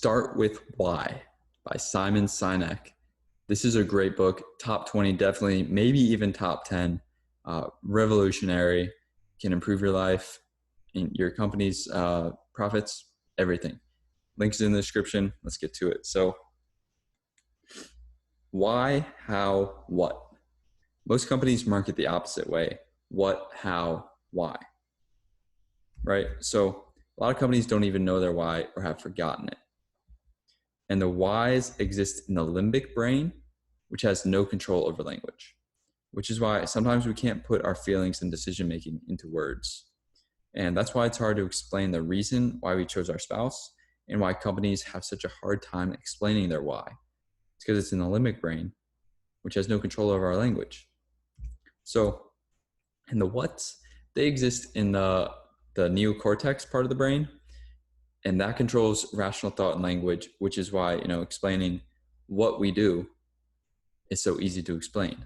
Start with Why by Simon Sinek. This is a great book, top 20, definitely, maybe even top 10, revolutionary, can improve your life, and your company's profits, everything. Links in the description. Let's get to it. So why, how, what? Most companies market the opposite way. What, how, why? Right? So a lot of companies don't even know their why or have forgotten it. And the whys exist in the limbic brain, which has no control over language, which is why sometimes we can't put our feelings and decision-making into words. And that's why it's hard to explain the reason why we chose our spouse and why companies have such a hard time explaining their why. It's because it's in the limbic brain, which has no control over our language. So, and the whats, they exist in the neocortex part of the brain, and that controls rational thought and language, which is why, explaining what we do is so easy to explain,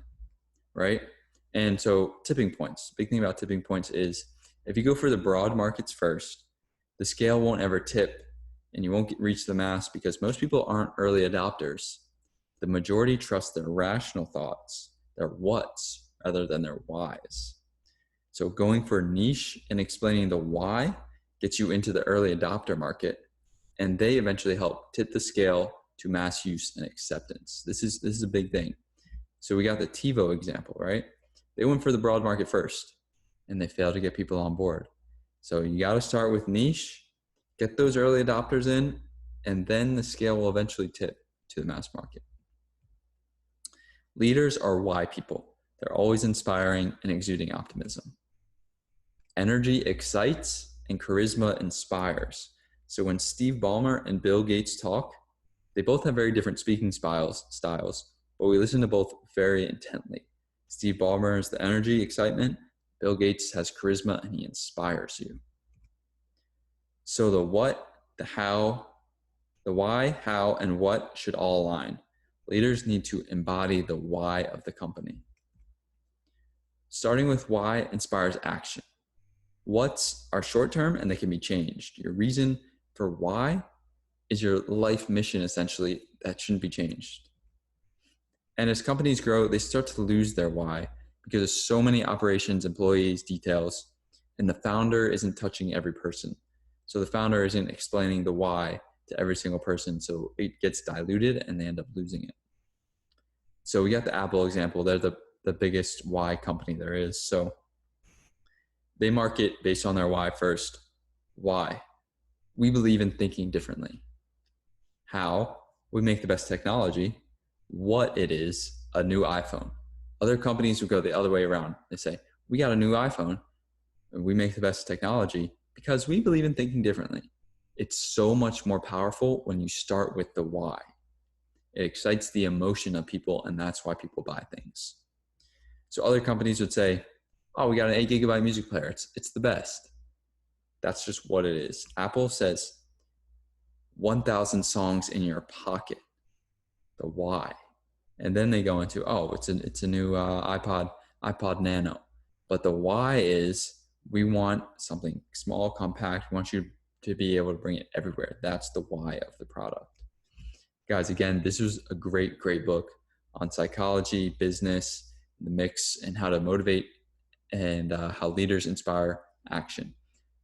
right? And so tipping points, big thing about tipping points is if you go for the broad markets first, the scale won't ever tip and you won't reach the mass because most people aren't early adopters. The majority trust their rational thoughts, their whats, rather than their whys. So going for niche and explaining the why gets you into the early adopter market, and they eventually help tip the scale to mass use and acceptance. This is a big thing. So we got the TiVo example, right? They went for the broad market first, and they failed to get people on board. So you got to start with niche, get those early adopters in, and then the scale will eventually tip to the mass market. Leaders are why people. They're always inspiring and exuding optimism. Energy excites and charisma inspires. So when Steve Ballmer and Bill Gates talk, they both have very different speaking styles, but we listen to both very intently. Steve Ballmer has the energy, excitement. Bill Gates has charisma, and he inspires you. So the what, the how, the why, how, and what should all align. Leaders need to embody the why of the company. Starting with why inspires action. What's are short-term and they can be changed. Your reason for why is your life mission, essentially, that shouldn't be changed. And as companies grow, they start to lose their why because there's so many operations, employees, details, and the founder isn't touching every person. So the founder isn't explaining the why to every single person, so it gets diluted and they end up losing it. So we got the Apple example. They're the biggest why company there is. So they market based on their why first. Why? We believe in thinking differently. How? We make the best technology. What it is, a new iPhone. Other companies would go the other way around. They say, we got a new iPhone and we make the best technology because we believe in thinking differently. It's so much more powerful when you start with the why. It excites the emotion of people, and that's why people buy things. So other companies would say, oh, we got an 8 gigabyte music player. It's the best. That's just what it is. Apple says 1,000 songs in your pocket. The why. And then they go into, oh, it's a new iPod Nano. But the why is we want something small, compact. We want you to be able to bring it everywhere. That's the why of the product. Guys, again, this was a great, great book on psychology, business, the mix, and how to motivate and how leaders inspire action.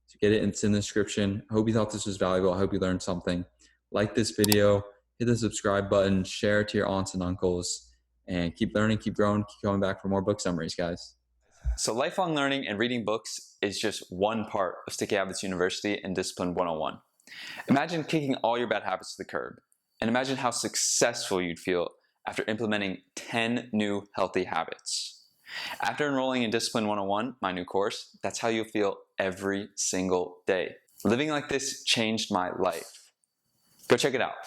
So get it, it's in the description. I hope you thought this was valuable. I hope you learned something. Like this video, hit the subscribe button, share it to your aunts and uncles, and keep learning, keep growing, keep coming back for more book summaries, guys. So lifelong learning and reading books is just one part of Sticky Habits University and Discipline 101. Imagine kicking all your bad habits to the curb, and imagine how successful you'd feel after implementing 10 new healthy habits. After enrolling in Discipline 101, my new course, that's how you'll feel every single day. Living like this changed my life. Go check it out.